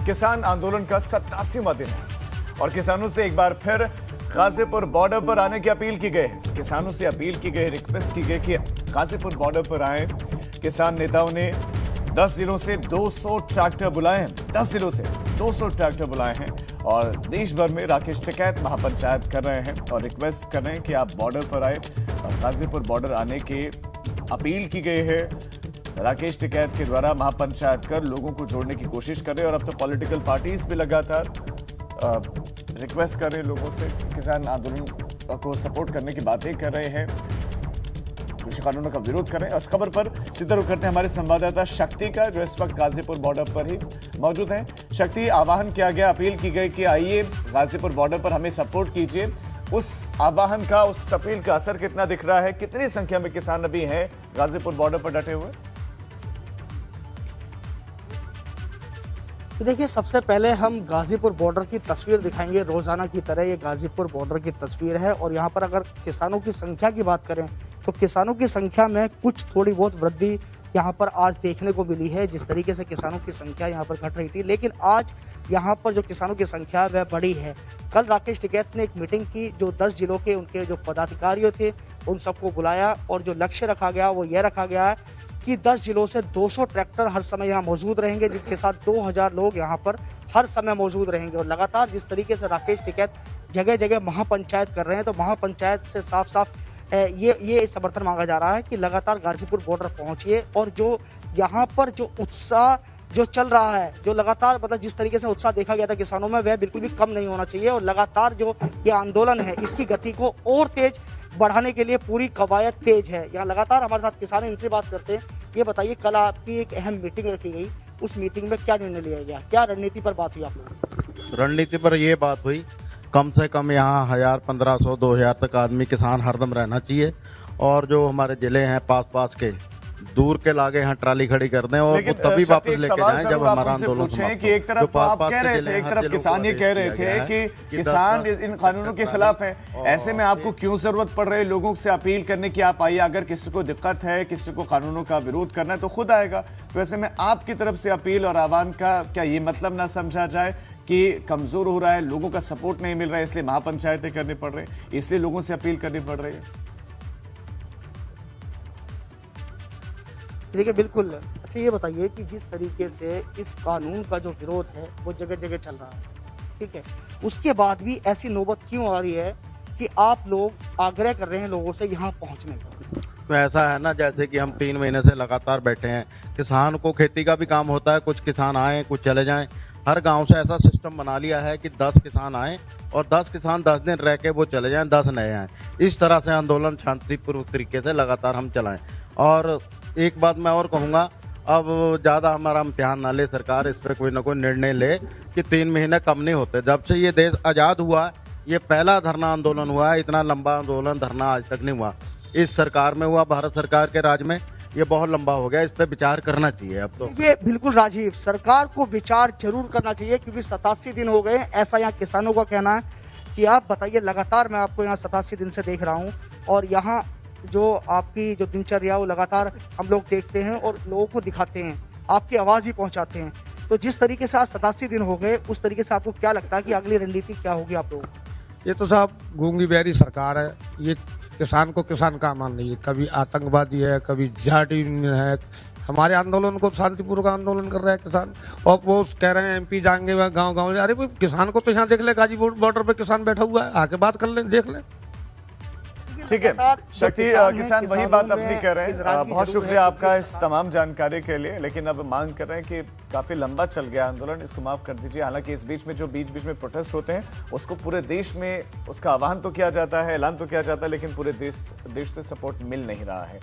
किसान आंदोलन का 87वां दिन है और किसानों से एक बार फिर गाजीपुर बॉर्डर पर आने की अपील की गई है। किसानों से अपील की गई, रिक्वेस्ट की गई कि गाजीपुर बॉर्डर पर आए। किसान नेताओं ने 10 जिलों से 200 ट्रैक्टर बुलाए हैं। 10 जिलों से 200 ट्रैक्टर बुलाए हैं और देश भर में राकेश टिकैत महापंचायत कर रहे हैं और रिक्वेस्ट कर रहे हैं कि आप बॉर्डर पर आए। और गाजीपुर बॉर्डर आने की अपील की गई है राकेश टिकैत के द्वारा। महापंचायत कर लोगों को जोड़ने की कोशिश कर रहे हैं और अब तो पॉलिटिकल पार्टीज भी लगातार रिक्वेस्ट कर रहे हैं लोगों से, किसान आंदोलन को सपोर्ट करने की बातें कर रहे हैं, कृषि कानूनों का विरोध कर रहे हैं। और इस खबर पर सीधा रुख करते हैं हमारे संवाददाता शक्ति का, जो इस वक्त गाजीपुर बॉर्डर पर ही मौजूद है। शक्ति, आह्वान किया गया, अपील की गई कि आइए गाजीपुर बॉर्डर पर हमें सपोर्ट कीजिए। उस आह्वान का, उस अपील का असर कितना दिख रहा है? कितनी संख्या में किसान अभी हैं गाजीपुर बॉर्डर पर डटे हुए? तो देखिए, सबसे पहले हम गाजीपुर बॉर्डर की तस्वीर दिखाएंगे। रोजाना की तरह ये गाजीपुर बॉर्डर की तस्वीर है और यहाँ पर अगर किसानों की संख्या की बात करें तो किसानों की संख्या में कुछ थोड़ी बहुत वृद्धि यहाँ पर आज देखने को मिली है। जिस तरीके से किसानों की संख्या यहाँ पर घट रही थी, लेकिन आज यहाँ पर जो किसानों की संख्या वह बढ़ी है। कल राकेश टिकैत ने एक मीटिंग की, जो 10 जिलों के उनके जो पदाधिकारी थे उन सबको बुलाया और जो लक्ष्य रखा गया वो ये रखा गया है कि 10 जिलों से 200 ट्रैक्टर हर समय यहाँ मौजूद रहेंगे, जिसके साथ 2000 लोग यहाँ पर हर समय मौजूद रहेंगे। और लगातार जिस तरीके से राकेश टिकैत जगह जगह महापंचायत कर रहे हैं, तो महापंचायत से साफ साफ ये समर्थन मांगा जा रहा है कि लगातार गाजीपुर बॉर्डर पहुंचिए और जो यहाँ पर जो उत्साह जो चल रहा है, जो लगातार मतलब जिस तरीके से उत्साह देखा गया था किसानों में, वह बिल्कुल भी कम नहीं होना चाहिए। और लगातार जो ये आंदोलन है इसकी गति को और तेज बढ़ाने के लिए पूरी कवायद तेज है। यहाँ लगातार हमारे साथ किसान हैं, इनसे बात करते हैं। ये बताइए, कल आपकी एक अहम मीटिंग रखी गई, उस मीटिंग में क्या निर्णय लिया गया, क्या रणनीति पर बात हुई आप लोगों? रणनीति पर ये बात हुई, कम से कम यहाँ 1000, 1500, 2000 तक आदमी किसान हरदम रहना चाहिए। और जो हमारे जिले हैं पास के, दूर के लागे यहाँ ट्राली खड़ी कर दें और वो तभी वापस लेके जाएं जब हमारा आंदोलन समाप्त कि एक तरफ तो आप कह रहे थे, एक तरफ किसान ये कह रहे थे कि किसान इन कानूनों के खिलाफ है। ऐसे में आपको क्यों जरूरत पड़ रही है लोगों से अपील करने की? आप आइए, अगर किसी को दिक्कत है, किसी को कानूनों का विरोध करना है तो खुद आएगा। तो ऐसे में आपकी तरफ से अपील और आह्वान का क्या ये मतलब ना समझा जाए कि कमजोर हो रहा है, लोगों का सपोर्ट नहीं मिल रहा है, इसलिए महापंचायतें करनी पड़ रही है, इसलिए लोगों से अपील करनी पड़ रही है? देखिए, बिल्कुल। अच्छा, ये बताइए कि जिस तरीके से इस कानून का जो विरोध है वो जगह जगह चल रहा है, ठीक है, उसके बाद भी ऐसी नौबत क्यों आ रही है कि आप लोग आग्रह कर रहे हैं लोगों से यहाँ पहुँचने का? तो ऐसा है ना, जैसे कि हम 3 महीने से लगातार बैठे हैं, किसान को खेती का भी काम होता है, कुछ किसान आए कुछ चले जाएं। हर गांव से ऐसा सिस्टम बना लिया है कि 10 किसान आए और 10 किसान 10 दिन रह के वो चले जाएं, 10 नए आए। इस तरह से आंदोलन शांतिपूर्वक तरीके से लगातार हम चलाएं। और एक बात मैं और कहूँगा, अब ज़्यादा हमारा इम्तिहान ना ले सरकार, इस पर कोई ना कोई निर्णय ले कि 3 महीने कम नहीं होते। जब से ये देश आज़ाद हुआ, ये पहला धरना आंदोलन हुआ है, इतना लंबा आंदोलन धरना आज तक नहीं हुआ। इस सरकार में हुआ, भारत सरकार के राज में, ये बहुत लंबा हो गया, इस पर विचार करना चाहिए अब तो। ये बिल्कुल राजीव, सरकार को विचार जरूर करना चाहिए क्योंकि 87 दिन हो गए, ऐसा यहाँ किसानों का कहना है। कि आप बताइए, लगातार मैं आपको यहाँ 87 दिन से देख रहा हूँ और यहाँ जो आपकी जो दिनचर्या वो लगातार हम लोग देखते हैं और लोगों को दिखाते हैं, आपकी आवाज़ ही पहुँचाते हैं। तो जिस तरीके से आज 87 दिन हो गए, उस तरीके से आपको क्या लगता है कि अगली रणनीति क्या होगी आप लोगों की? ये तो साहब गूंगी बहरी सरकार है, ये किसान को किसान का मान नहीं है, कभी आतंकवादी है, कभी जाटी है। हमारे आंदोलन को शांतिपूर्वक आंदोलन कर रहे हैं किसान और वो कह रहे हैं एमपी जाएंगे वह गांव-गांव। अरे भाई, किसान को तो यहाँ देख ले, गाजीपुर बॉर्डर पे किसान बैठा हुआ है, आके बात कर ले, देख ले। ठीक है शक्ति, किसान वही बात अपनी कह रहे हैं। बहुत शुक्रिया आपका इस तमाम जानकारी के लिए, लेकिन अब मांग कर रहे हैं कि काफी लंबा चल गया आंदोलन, इसको माफ कर दीजिए। हालांकि इस बीच में जो बीच में प्रोटेस्ट होते हैं उसको पूरे देश में उसका आह्वान तो किया जाता है, ऐलान तो किया जाता है, लेकिन पूरे देश से सपोर्ट मिल नहीं रहा है।